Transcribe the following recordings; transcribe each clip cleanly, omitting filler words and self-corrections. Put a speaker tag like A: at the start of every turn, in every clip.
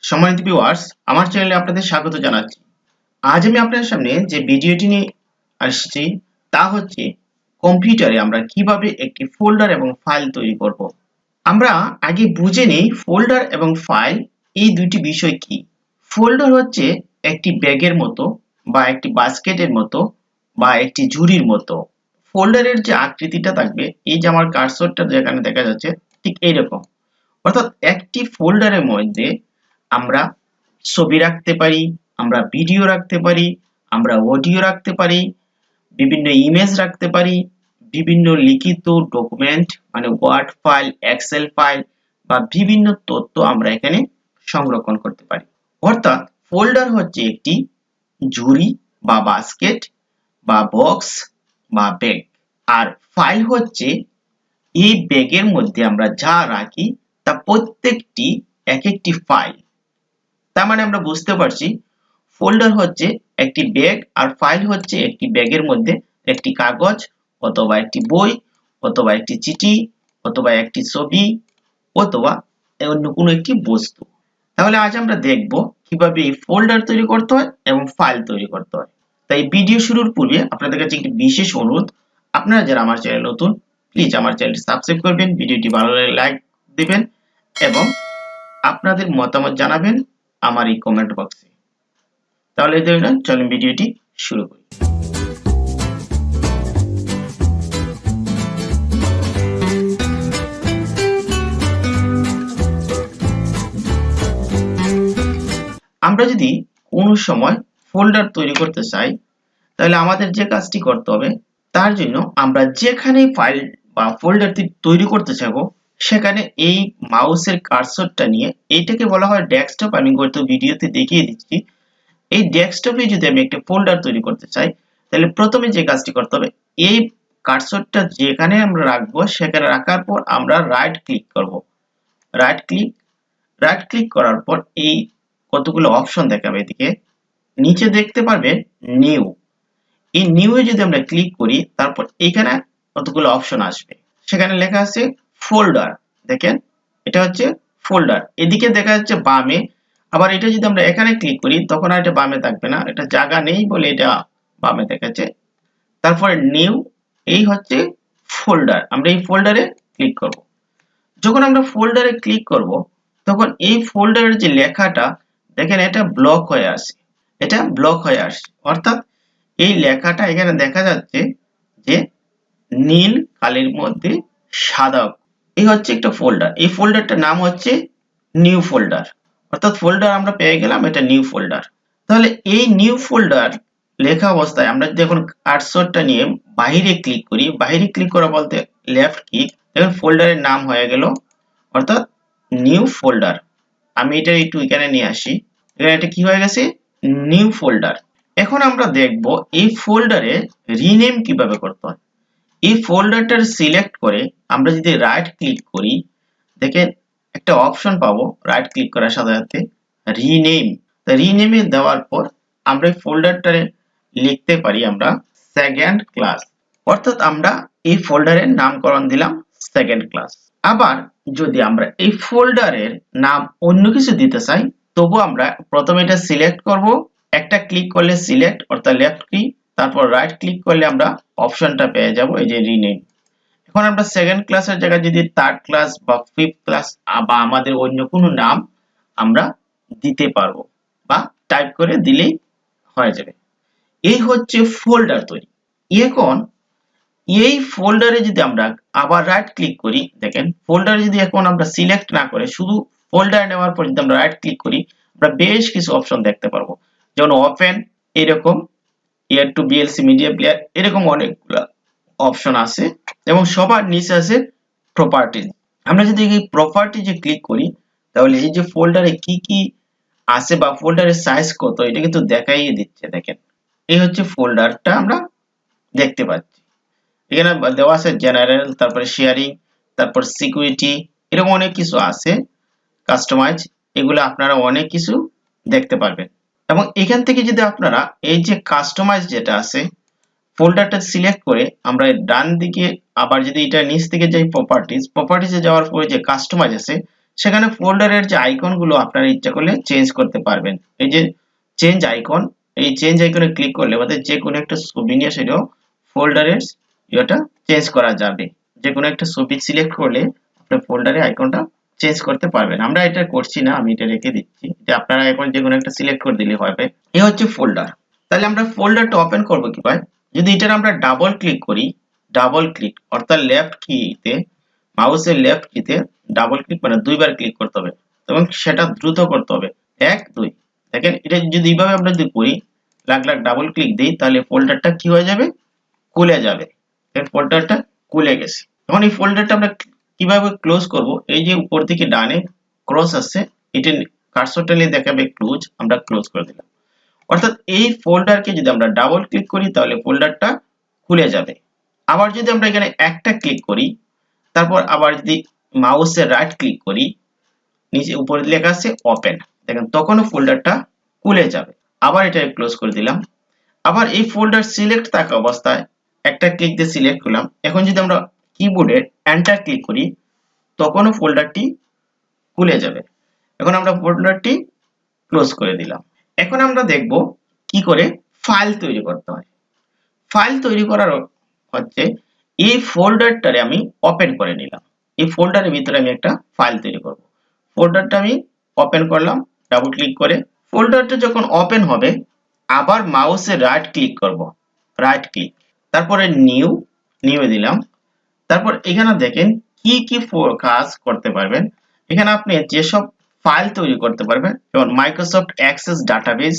A: সম্মানিত ভিউয়ার্স, আমার চ্যানেলে আপনাদের স্বাগত জানাচ্ছি। আজ আমি আপনাদের সামনে যে ভিডিওটি নিয়ে আসছি তা হচ্ছে কম্পিউটারে আমরা কিভাবে একটি ফোল্ডার এবং ফাইল তৈরি করব। আমরা আগে বুঝে নেই ফোল্ডার এবং ফাইল এই দুটি বিষয় কি। ফোল্ডার হচ্ছে একটি ব্যাগের মতো বা একটি বাস্কেটের মতো বা একটি ঝুড়ির মতো। ফোল্ডারের যে আকৃতিটা থাকবে, এই যে আমার কার্সরটা যেখানে দেখা যাচ্ছে ঠিক এইরকম। অর্থাৎ একটি ফোল্ডারের মধ্যে আমরা ছবি রাখতে পারি, আমরা ভিডিও রাখতে পারি, আমরা অডিও রাখতে পারি, বিভিন্ন ইমেজ রাখতে পারি, বিভিন্ন লিখিত ডকুমেন্ট মানে ওয়ার্ড ফাইল, এক্সেল ফাইল বা বিভিন্ন তথ্য আমরা এখানে সংরক্ষণ করতে পারি। অর্থাৎ ফোল্ডার হচ্ছে একটি ঝুড়ি বা বাস্কেট বা বক্স বা ব্যাগ, আর ফাইল হচ্ছে এই ব্যাগের মধ্যে আমরা যা রাখি তা প্রত্যেকটি এক একটি ফাইল। তার মানে আমরা বুঝতে পারছি ফোল্ডার হচ্ছে একটি ব্যাগ আর ফাইল হচ্ছে একটি ব্যাগের মধ্যে একটি কাগজ অথবা একটি বই অথবা একটি চিঠি অথবা একটি ছবি অথবা অন্য কোনো একটি বস্তু। তাহলে আজ আমরা দেখব কিভাবে এই ফোল্ডার তৈরি করতে হয় এবং ফাইল তৈরি করতে হয়। তাই ভিডিও শুরুর পূর্বে আপনাদের কাছে একটি বিশেষ অনুরোধ, আপনারা যারা আমার চ্যানেল নতুন প্লিজ আমার চ্যানেলটি সাবস্ক্রাইব করবেন, ভিডিওটি ভালো লাগলে লাইক দিবেন এবং আপনাদের মতামত জানাবেন আমার এই কমেন্ট বক্সে। তাহলে দেরি না, চলুন ভিডিওটি শুরু করি। আমরা যদি কোনো সময় ফোল্ডার তৈরি করতে চাই তাহলে আমাদের যে কাজটি করতে হবে, তার জন্য আমরা যেখানে ফাইল বা ফোল্ডারটি তৈরি করতে চাইবো সেখানে এই মাউসের কার্সরটা নিয়ে, এইটাকে বলা হয় ডেস্কটপ। আমি গত ভিডিওতে দেখিয়ে দিচ্ছি। এই ডেস্কটপে যদি আমি একটা ফোল্ডার তৈরি করতে চাই তাহলে প্রথমে যে কাজটি করতে হবে, এই কার্সরটা যেখানে আমরা রাখবো সেখানে রাখার পর আমরা রাইট ক্লিক করব। রাইট ক্লিক করার পর এই কতগুলো অপশন দেখাবে, এদিকে নিচে দেখতে পারবেন নিউ। এই নিউ এ যদি আমরা ক্লিক করি তারপর এখানে কতগুলো অপশন আসবে, সেখানে লেখা আছে ফোল্ডার। দেখেন এটা হচ্ছে ফোল্ডার, এদিকে দেখা যাচ্ছে বামে। আবার এটা যদি আমরা এখানে ক্লিক করি তখন আর এটা বামে থাকবে না, এটা জায়গা নেই বলে এটা বামে দেখাচ্ছে। তারপরে নিউ, এই হচ্ছে ফোল্ডার। আমরা এই ফোল্ডারে ক্লিক করব। যখন আমরা ফোল্ডারে ক্লিক করব তখন এই ফোল্ডারের যে লেখাটা দেখেন এটা ব্লক হয়ে আসে, এটা ব্লক হয়ে আসে। অর্থাৎ এই লেখাটা এখানে দেখা যাচ্ছে যে নীল কালির মধ্যে সাদা। এই হচ্ছে একটা ফোল্ডার, এই ফোল্ডারটার নাম হচ্ছে নিউ ফোল্ডার। অর্থাৎ ফোল্ডার আমরা পেয়ে গেলাম, এটা নিউ ফোল্ডার। তাহলে এই নিউ ফোল্ডার লেখা অবস্থায় আমরা যদি এখন কার্সরটা নিয়ে বাইরে ক্লিক করি, বাইরে ক্লিক করা বলতে লেফট ক্লিক, দেখুন ফোল্ডারের নাম হয়ে গেল অর্থাৎ নিউ ফোল্ডার। আমি এটা একটু এখানে নিয়ে আসি, এখানে এটা কি হয়ে গেছে নিউ ফোল্ডার। এখন আমরা দেখব এই ফোল্ডারে রিনেম কিভাবে করতে হয়। এই ফোল্ডারটা সিলেক্ট করে আমরা যদি রাইট ক্লিক করি দেখেন একটা অপশন পাবো, রাইট ক্লিক করার সাথে সাথে রিনেম। রিনেমে দেওয়ার পর আমরা এই ফোল্ডারটারে লিখতে পারি আমরা সেকেন্ড ক্লাস। অর্থাৎ আমরা এই ফোল্ডারের নামকরণ দিলাম সেকেন্ড ক্লাস। আবার যদি আমরা এই ফোল্ডারের নাম অন্য কিছু দিতে চাই তবু আমরা প্রথমে এটা সিলেক্ট করব, একটা ক্লিক করলে সিলেক্ট অর্থাৎ লেফট ক্লিক, তারপর রাইট ক্লিক করলে আমরা অপশনটা পেয়ে যাব এই যে রিনেম। এখন আমরা সেকেন্ড ক্লাসের জায়গায় যদি থার্ড ক্লাস বা ফিফথ ক্লাস বা আমাদের অন্য কোনো নাম আমরা দিতে পারবো বা টাইপ করে দিলেই হয়ে যাবে। এই হচ্ছে ফোল্ডার তৈরি। এখন এই ফোল্ডারে যদি আমরা আবার রাইট ক্লিক করি, দেখেন ফোল্ডারে যদি এখন আমরা সিলেক্ট না করে শুধু ফোল্ডার নেওয়ার পর যদি আমরা রাইট ক্লিক করি আমরা বেশ কিছু অপশন দেখতে পারবো, যেমন ওপেন, এরকম এয়ার টু বিএলসি মিডিয়া প্লেয়ার, এরকম অনেকগুলো অপশন আছে এবং সবার নিচে আছে প্রপার্টিজ। আমরা যদি এই প্রপার্টিজে ক্লিক করি তাহলে এই যে ফোল্ডারে কি কি আছে বা ফোল্ডারের সাইজ কত এটা কিন্তু দেখাইয়ে দিচ্ছে। দেখেন এই হচ্ছে ফোল্ডারটা আমরা দেখতে পাচ্ছি, এখানে দেওয়া আছে জেনারেল, তারপরে শেয়ারিং, তারপর সিকিউরিটি, এরকম অনেক কিছু আছে, কাস্টমাইজ, এগুলো আপনারা অনেক কিছু দেখতে পারবেন। এবং এখান থেকে যদি আপনারা এই যে কাস্টমাইজ যেটা আছে ফোল্ডারটা সিলেক্ট করে আমরা ডান দিকে আবার যদি এটা নিচ থেকে যাই প্রপার্টিজে যাওয়ার পরে যে কাস্টমাইজ আছে সেখানে ফোল্ডারের যে আইকন গুলো আপনারা ইচ্ছা করলে চেঞ্জ করতে পারবেন। এই যে চেঞ্জ আইকন, এই চেঞ্জ আইকনে ক্লিক করলে আমাদের যে কোনো একটা ছবি নিয়ে সেটাও ফোল্ডারের এটা চেঞ্জ করা যাবে। যে কোনো একটা ছবি সিলেক্ট করলে আপনার ফোল্ডারে আইকনটা চেঞ্জ করতে পারবেন। আমরা এটা করছি না, আমি এটা রেখে দিচ্ছি, যে আপনারা এখন যে কোনো একটা সিলেক্ট করে দিলে হবে। এই হচ্ছে ফোল্ডার। তাহলে আমরা ফোল্ডারটা ওপেন করব কিভাবে? যদি এটার আমরা ডাবল ক্লিক করি, ডাবল ক্লিক অর্থাৎ লেফট কিতে, মাউসের লেফট কিতে ডাবল ক্লিক মানে দুইবার ক্লিক করতে হবে এবং সেটা দ্রুত করতে হবে, 1 2। দেখেন এটা যদি এইভাবে আমরা যদি করি, লাগ ডাবল ক্লিক দিই, তাহলে ফোল্ডারটা কি হয়ে যাবে? খুলে যাবে। এই ফোল্ডারটা খুলে গেছে। এখন এই ফোল্ডারটা আমরা কিভাবে ক্লোজ করব? এই যে উপর দিকে ডানে ক্রস আছে, এটা কার্সরটা নিয়ে দেখাবে ক্লোজ, আমরা ক্লোজ করে দিলাম। অর্থাৎ এই ফোল্ডারকে যদি আমরা ডাবল ক্লিক করি তাহলে ফোল্ডারটা খুলে যাবে। আবার যদি আমরা এখানে একটা ক্লিক করি, তারপর আবার যদি মাউসের রাইট ক্লিক করি, নিচে উপরে লেখা আছে ওপেন, দেখেন তখনও ফোল্ডারটা খুলে যাবে। আবার এটা ক্লোজ করে দিলাম। আবার এই ফোল্ডার সিলেক্ট থাকা অবস্থায় একটা ক্লিক দিয়ে সিলেক্ট করলাম। এখন যদি আমরা কিবোর্ডে এন্টার ক্লিক করি, তখনও ফোল্ডারটি খুলে যাবে। এখন আমরা ফোল্ডারটি ক্লোজ করে দিলাম। এখন আমরা দেখব কি করে ফাইল তৈরি করতে হয়। ফাইল তৈরি করার হচ্ছে এই ফোল্ডারটারে আমি ওপেন করে নিলাম। এই ফোল্ডারের ভিতরে আমি একটা ফাইল তৈরি করব। ফোল্ডারটা আমি ওপেন করলাম ডাবল ক্লিক করে। ফোল্ডারটা যখন ওপেন হবে, আবার মাউসে রাইট ক্লিক করব, রাইট ক্লিক, তারপরে নিউ, নিউ দিলাম। তারপর এখানে দেখেন কি কি কাজ করতে পারবেন। এখানে আপনি যেসব ফাইল তৈরি করতে পারবেন, যেমন মাইক্রোসফট অ্যাক্সেস ডাটাবেস,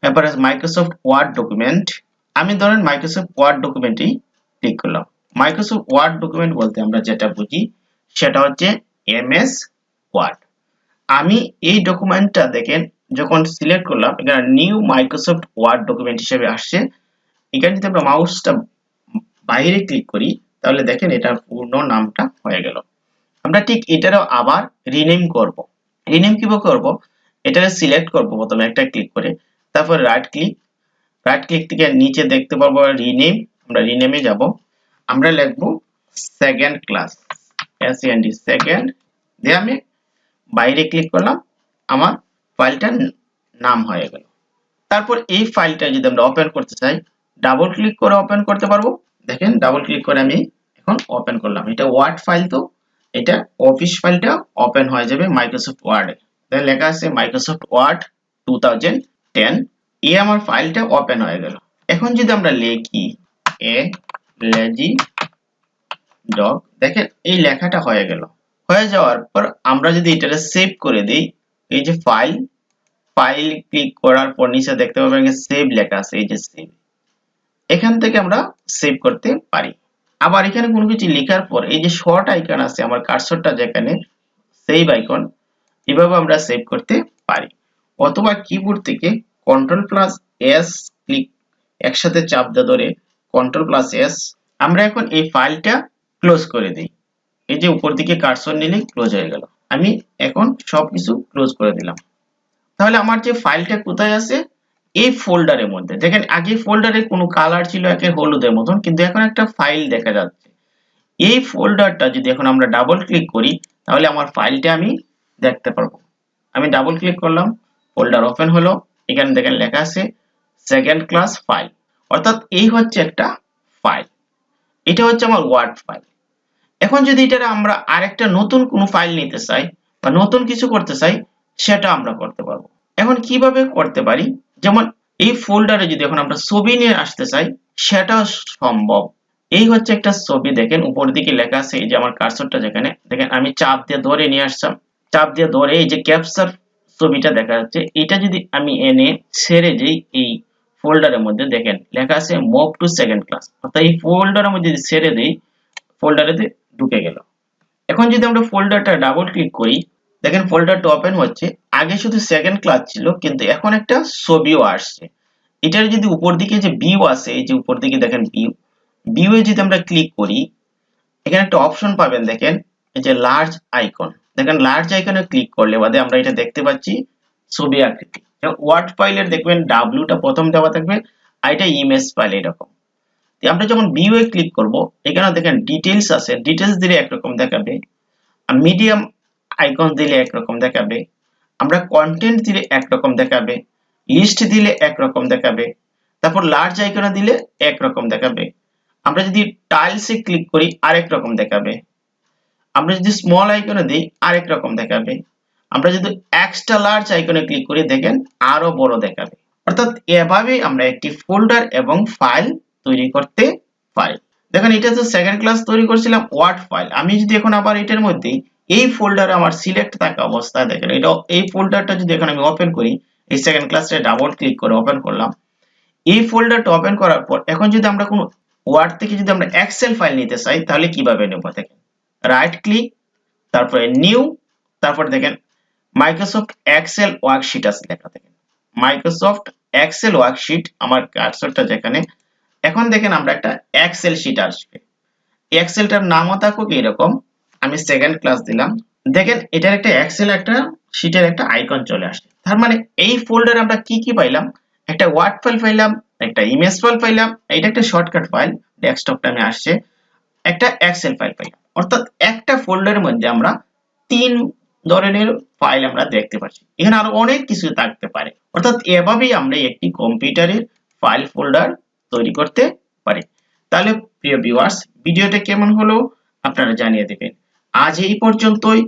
A: তারপরে মাইক্রোসফট ওয়ার্ড ডকুমেন্ট। আমি ধরেন মাইক্রোসফট ওয়ার্ড ডকুমেন্টেই ক্লিক করলাম। মাইক্রোসফট ওয়ার্ড ডকুমেন্ট বলতে আমরা যেটা বুঝি সেটা হচ্ছে এমএস ওয়ার্ড। আমি এই ডকুমেন্টটা দেখেন যখন সিলেক্ট করলাম, এখানে নিউ মাইক্রোসফট ওয়ার্ড ডকুমেন্ট হিসেবে আসছে। এখানে যদি আমরা মাউসটা বাইরে ক্লিক করি, তাহলে দেখেন এটার পূর্ণ নামটা হয়ে গেল। আমরা ঠিক এটারও আবার রিনেম করব। রিনেম কিভাবে করব? এটাকে সিলেক্ট করব প্রথমে একটা ক্লিক করে, তারপর রাইট ক্লিক, রাইট ক্লিক থেকে নিচে দেখতে পাবো রিনেম, আমরা রিনেমে যাব। আমরা লিখব সেকেন্ড ক্লাস, SEND সেকেন্ড, দিয়ে আমি বাইরে ক্লিক করলাম, আমার ফাইলটার নাম হয়ে গেল। তারপর এই ফাইলটা যদি আমরা ওপেন করতে চাই, ডাবল ক্লিক করে ওপেন করতে পারবো। দেখেন ডাবল ক্লিক করে আমি এখন ওপেন করলাম। এটা ওয়ার্ড ফাইল, তো এটা অফিস ফাইলটা ওপেন হয়ে যাবে মাইক্রোসফট ওয়ার্ডে। তাহলে লেখা আছে মাইক্রোসফট ওয়ার্ড 2010, এই আমার ফাইলটা ওপেন হয়ে গেল। এখন যদি আমরা লিখি এ লেজি ডগ, দেখেন এই লেখাটা হয়ে গেল। হয়ে যাওয়ার পর আমরা যদি এটাকে সেভ করে দিই, এই যে ফাইল, ফাইল ক্লিক করার পর নিচে দেখতে পাবেন সেভ লেখা আছে, এই যে সেভ, এখান থেকে আমরা সেভ করতে পারি। আবার এখানে কোনো কিছু লেখার পর এই যে শর্ট আইকন আছে, আমার কার্সরটা যেখানে, সেভ আইকন, এভাবে আমরা সেভ করতে পারি। অথবা কিবোর্ড থেকে Ctrl+S ক্লিক একসাথে চাপ দিয়ে ধরে Ctrl+S, আমরা এখন এই ফাইলটা ক্লোজ করে দিই। এই যে উপর দিকে কার্সর নিলে ক্লোজ হয়ে গেল। আমি এখন সবকিছু ক্লোজ করে দিলাম। তাহলে আমার যে ফাইলটা কোথায় আছে? এই ফোল্ডারের মধ্যে। দেখেন আগে ফোল্ডারে কোনো কালার ছিল একে হলুদের মতন, কিন্তু এখন একটা ফাইল দেখা যাচ্ছে। এই ফোল্ডারটা যদি এখন আমরা ডাবল ক্লিক করি, তাহলে আমার ফাইলটা আমি দেখতে পারবো। আমি ডাবল ক্লিক করলাম, ফোল্ডার ওপেন হলো। এখানে দেখেন লেখা আছে সেকেন্ড ক্লাস ফাইল, অর্থাৎ এই হচ্ছে একটা ফাইল। এটা হচ্ছে আমার ওয়ার্ড ফাইল। এখন যদি এটা আমরা আরেকটা নতুন কোনো ফাইল নিতে চাই বা নতুন কিছু করতে চাই, সেটা আমরা করতে পারবো। এখন কিভাবে করতে পারি? যেমন এই ফোল্ডারে যদি এখন আমরা ছবি নিয়ে আসতে চাই, সেটাও সম্ভব। এই হচ্ছে একটা ছবি, দেখেন উপর দিকে লেখা আছে, এই যে আমার কার্সরটা যেখানে, দেখেন আমি চাপ দিয়ে ধরে নিয়ে আসলাম, চাপ দিয়ে ধরে এই যে ক্যাপচার ছবিটা দেখা যাচ্ছে, এটা যদি আমি এনে ছেড়ে যাই এই ফোল্ডারের মধ্যে, দেখেন লেখা আছে মুভ টু সেকেন্ড ক্লাস, অর্থাৎ এই ফোল্ডারের মধ্যে যদি ছেড়ে দেই, ফোল্ডারেতে ঢুকে গেল। এখন যদি আমরা ফোল্ডারটা ডাবল ক্লিক করি, দেখেন ফোল্ডারটা ওপেন হচ্ছে। আগে শুধু সেকেন্ড ক্লাস ছিল, কিন্তু এখন একটা ছবিও আসছে। এটার যদি উপর দিকে যে ভিউ আছে, এই যে উপর দিকে দেখেন ভিউ, ভিউয়ে যদি আমরা ক্লিক করি, এখানে একটা অপশন পাবেন, দেখেন এই যে লার্জ আইকন, দেখেন লার্জ আইকনে ক্লিক করলে বাদে আমরা এটা দেখতে পাচ্ছি ছবি আকৃতি। ওয়ার্ড ফাইলের দেখবেন ডাব্লিউটা প্রথম দেওয়া থাকবে, আর এটা ইমেজ ফাইল এরকম। আমরা যখন ভিউয়ে ক্লিক করব, এখানে দেখেন ডিটেইলস আছে, ডিটেইলস দিলে একরকম দেখাবে। আর মিডিয়াম আইকন দিলে একরকম দেখাবে, আমরা কন্টেন্ট দিলে একরকম দেখাবে, লিস্ট দিলে একরকম দেখাবে, তারপর লার্জ আইকনে দিলে একরকম দেখাবে, আমরা যদি টাইলসে ক্লিক করি আরেক রকম দেখাবে, আমরা যদি স্মল আইকনে দিই আরেক রকম দেখাবে, আমরা যদি এক্সট্রা লার্জ আইকনে ক্লিক করি দেখেন আরো বড় দেখাবে। অর্থাৎ এভাবেই আমরা একটি ফোল্ডার এবং ফাইল তৈরি করতে পারি। দেখেন এটা তো সেকেন্ড ক্লাস তৈরি করেছিলাম ওয়ার্ড ফাইল, আমি যদি এখন আবার এটার মধ্যে এই ফোল্ডারে আমার সিলেক্ট থাকা অবস্থায় দেখেন এটা এই ফোল্ডারটা যদি এখন আমি ওপেন করি, এই সেকেন্ড ক্লাসে ডাবল ক্লিক করে ওপেন করলাম, এই ফোল্ডারটা ওপেন করার পর এখন যদি আমরা কোনো ওয়ার্ড থেকে যদি আমরা এক্সেল ফাইল নিতে চাই তাহলে কিভাবে নেব দেখেন, রাইট ক্লিক, তারপরে নিউ, তারপর দেখেন মাইক্রোসফট এক্সেল ওয়ার্কশিট আছে লেখা, দেখেন মাইক্রোসফট এক্সেল ওয়ার্কশিট, আমার কার্সরটা যেখানে, এখন দেখেন আমরা একটা এক্সেল শিট আসবে, এক্সেলটার নামও থাকুক এরকম, আমি সেকেন্ড ক্লাস দিলাম, দেখেন এটার একটা এক্সেল একটা শিটের একটা আইকন চলে আসছে। তার মানে এই ফোল্ডারে আমরা কি কি পাইলাম, একটা ওয়ার্ড ফাইল পাইলাম, একটা ইমেজ ফাইল পাইলাম, এটা একটা শর্টকাট ফাইল ডেস্কটপটা আমি আসছে, একটা এক্সেল ফাইল পাইলাম। অর্থাৎ একটা ফোল্ডারের মধ্যে আমরা তিন ধরনের ফাইল আমরা দেখতে পাচ্ছি, এখানে আরো অনেক কিছু থাকতে পারে। অর্থাৎ এভাবেই আমরা একটি কম্পিউটারের ফাইল ফোল্ডার তৈরি করতে পারি। তাহলে প্রিয় ভিউয়ার্স, ভিডিওটা কেমন হলো আপনারা জানিয়ে দেবেন। আজ এই পর্যন্তই,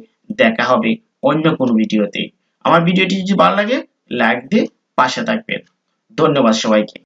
A: দেখা হবে অন্য কোনো ভিডিওতে। আমার ভিডিওটি যদি ভালো লাগে লাইক দিয়ে পাশে থাকবেন। ধন্যবাদ সবাইকে।